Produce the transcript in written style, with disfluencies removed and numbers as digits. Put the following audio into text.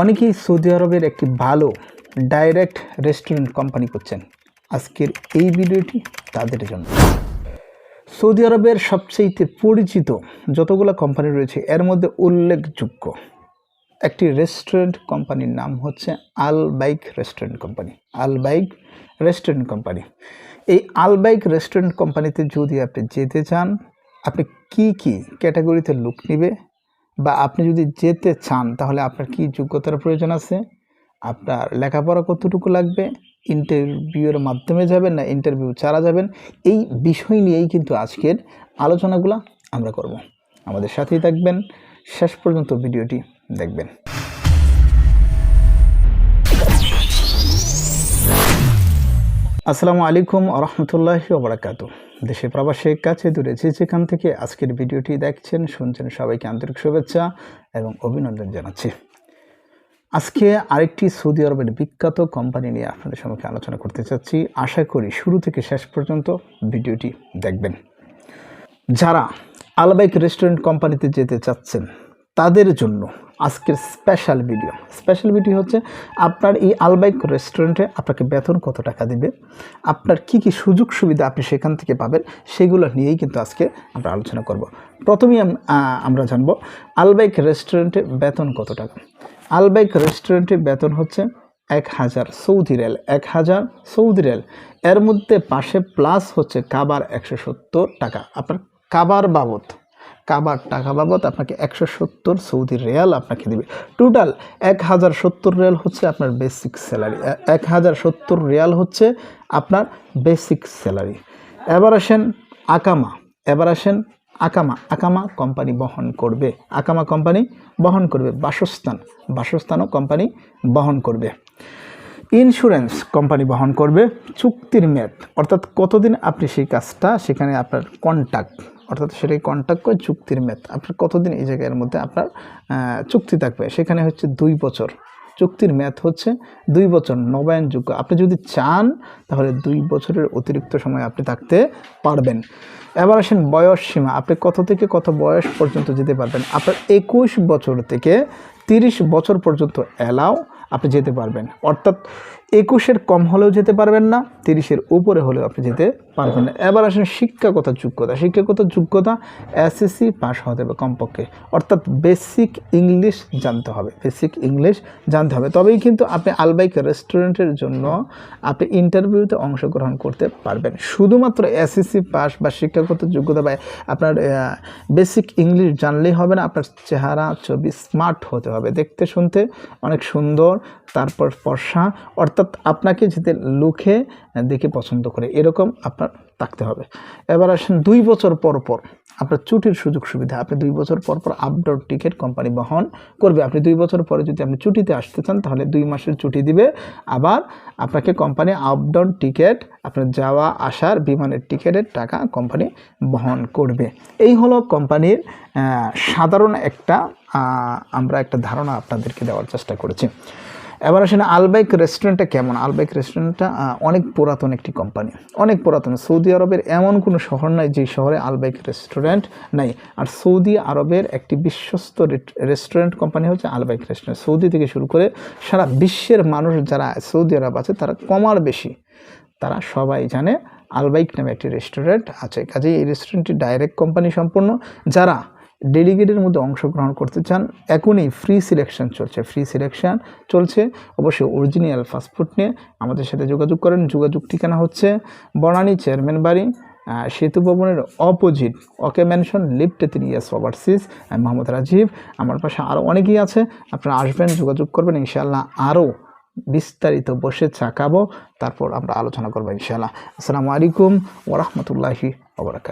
অনেকেই সৌদি আরবের একটি ভালো ডাইরেক্ট রেস্টুরেন্ট কোম্পানি করছেন। আজকের এই ভিডিওটি তাদের জন্য। সৌদি আরবের সবচেয়ে পরিচিত যতগুলো কোম্পানি রয়েছে এর মধ্যে উল্লেখযোগ্য একটি রেস্টুরেন্ট কোম্পানির নাম হচ্ছে আল বাইক রেস্টুরেন্ট কোম্পানি। আল বাইক রেস্টুরেন্ট কোম্পানি, এই আল বাইক রেস্টুরেন্ট কোম্পানিতে যদি আপনি যেতে চান, আপনি কি কি ক্যাটাগরিতে লোক নেবে বা আপনি যদি যেতে চান তাহলে আপনার কি যোগ্যতার প্রয়োজন আছে, আপনার লেখাপড়া কতটুকু লাগবে, ইন্টারভিউয়ের মাধ্যমে যাবেন না ইন্টারভিউ ছাড়া যাবেন, এই বিষয় নিয়েই কিন্তু আজকের আলোচনাগুলো আমরা করব। আমাদের সাথেই থাকবেন, শেষ পর্যন্ত ভিডিওটি দেখবেন। আসসালামু আলাইকুম রহমতুল্লাহি ওয়া বারাকাতুহু। দেশে প্রবাসে কাছে দূরে যে যেখান থেকে আজকের ভিডিওটি দেখছেন শুনছেন সবাইকে আন্তরিক শুভেচ্ছা এবং অভিনন্দন জানাচ্ছি। আজকে আরেকটি সৌদি আরবের বিখ্যাত কোম্পানি নিয়ে আপনাদের সম্মুখে আলোচনা করতে চাচ্ছি। আশা করি শুরু থেকে শেষ পর্যন্ত ভিডিওটি দেখবেন। যারা আল বাইক রেস্টুরেন্ট কোম্পানিতে যেতে চাচ্ছেন তাদের জন্য আজকের স্পেশাল ভিডিও হচ্ছে আপনার এই আল বাইক রেস্টুরেন্টে আপনাকে বেতন কত টাকা দেবে, আপনার কি কি সুযোগ সুবিধা আপনি সেখান থেকে পাবেন, সেগুলো নিয়েই কিন্তু আজকে আমরা আলোচনা করব। প্রথমেই আমরা জানব আল বাইক রেস্টুরেন্টে বেতন কত টাকা। আল বাইক রেস্টুরেন্টে বেতন হচ্ছে 1000 সৌদি রিয়াল। 1000 সৌদি রিয়াল, এর মধ্যে পাশে প্লাস হচ্ছে কাবার 170 টাকা। আপনার কাবার টাকা বাবদ আপনাকে 170 সৌদি রিয়াল আপনাকে দেবে। টোটাল 1070 রিয়াল হচ্ছে আপনার বেসিক স্যালারি। 1070 রিয়াল হচ্ছে আপনার বেসিক স্যালারি। এবার আসেন আকামা কোম্পানি বহন করবে। বাসস্থানও কোম্পানি বহন করবে। ইন্স্যুরেন্স কোম্পানি বহন করবে। চুক্তির মেয়াদ অর্থাৎ কতদিন আপনি সেই কাজটা, সেখানে আপনার কন্ট্রাক্ট অর্থাৎ সেটাই কন্ট্রাক্ট করে চুক্তির মেয়াদ আপনার কতদিন এই জায়গার মধ্যে আপনার চুক্তি থাকবে, সেখানে হচ্ছে 2 বছর। চুক্তির মেয়াদ হচ্ছে 2 বছর, নবায়নযোগ্য। আপনি যদি চান তাহলে 2 বছরের অতিরিক্ত সময় আপনি থাকতে পারবেন। এবার আসেন বয়স সীমা, আপনি কত থেকে কত বয়স পর্যন্ত যেতে পারবেন। আপনার 21 বছর থেকে 30 বছর পর্যন্ত অ্যালাউ আপনি যেতে পারবেন। অর্থাৎ 21-এর কম হলেও যেতে পারবেন না, 30-এর উপরে হলেও আপনি যেতে পারবেন না। এবার আসেন শিক্ষাগত যোগ্যতা এসএসসি পাস হতে হবে কমপক্ষে, অর্থাৎ বেসিক ইংলিশ জানতে হবে। তবেই কিন্তু আপনি আল বাইক রেস্টুরেন্টের জন্য আপনি ইন্টারভিউতে অংশগ্রহণ করতে পারবেন। শুধুমাত্র এসএসসি পাস বা শিক্ষাগত যোগ্যতা বা আপনার বেসিক ইংলিশ জানলেই হবে না, আপনার চেহারা ছবি স্মার্ট হতে হবে, দেখতে শুনতে অনেক সুন্দর, তারপর ফর্সা, অর্থাৎ আপনাকে যাতে লোকে দেখে পছন্দ করে এরকম আপনার থাকতে হবে। এবার আসেন 2 বছর পর আপনার ছুটির সুযোগ সুবিধা। আপনি 2 বছর পর আপ ডাউন টিকিট কোম্পানি বহন করবে। আপনি 2 বছর পরে যদি আপনি ছুটিতে আসতে চান তাহলে 2 মাসের ছুটি দিবে। আবার আপনাকে কোম্পানি আপ ডাউন টিকিট, আপনার যাওয়া আসার বিমানের টিকিটের টাকা কোম্পানি বহন করবে। এই হলো কোম্পানির সাধারণ আমরা একটা ধারণা আপনাদেরকে দেওয়ার চেষ্টা করেছি। এবার আসেন আল বাইক রেস্টুরেন্টটা কেমন। আল বাইক রেস্টুরেন্টটা অনেক পুরাতন একটি কোম্পানি, অনেক পুরাতন। সৌদি আরবের এমন কোনো শহর নাই যে শহরে আল বাইক রেস্টুরেন্ট নাই। আর সৌদি আরবের একটি বিশ্বস্ত রেস্টুরেন্ট কোম্পানি হচ্ছে আল বাইক রেস্টুরেন্ট। সৌদি থেকে শুরু করে সারা বিশ্বের মানুষ যারা সৌদি আরব আছে তারা কমার বেশি তারা সবাই জানে আল বাইক নামে একটি রেস্টুরেন্ট আছে। কাজেই এই রেস্টুরেন্টটি ডাইরেক্ট কোম্পানি সম্পূর্ণ। যারা ডেলিগেটের মধ্যে অংশগ্রহণ করতে চান এখনই ফ্রি সিলেকশন চলছে। অবশ্যই অরিজিনাল পাসপোর্ট নিয়ে আমাদের সাথে যোগাযোগ করেন। যোগাযোগ ঠিকানা হচ্ছে বনানী চেয়ারম্যান বাড়ি, সেতু ভবনের অপোজিট, ওকে মেনশন, লিফটে 3 ওভারসিজ। আমি মোহাম্মদ রাজীব, আমার পাশে আরও অনেকেই আছে। আপনারা আসবেন, যোগাযোগ করবেন, ইনশাআল্লাহ আরও বিস্তারিত বসে চা খাবো, তারপর আমরা আলোচনা করবো ইনশাআল্লাহ। আসসালামু আলাইকুম ওয়া রাহমাতুল্লাহি ওয়া বারাকাতুহু।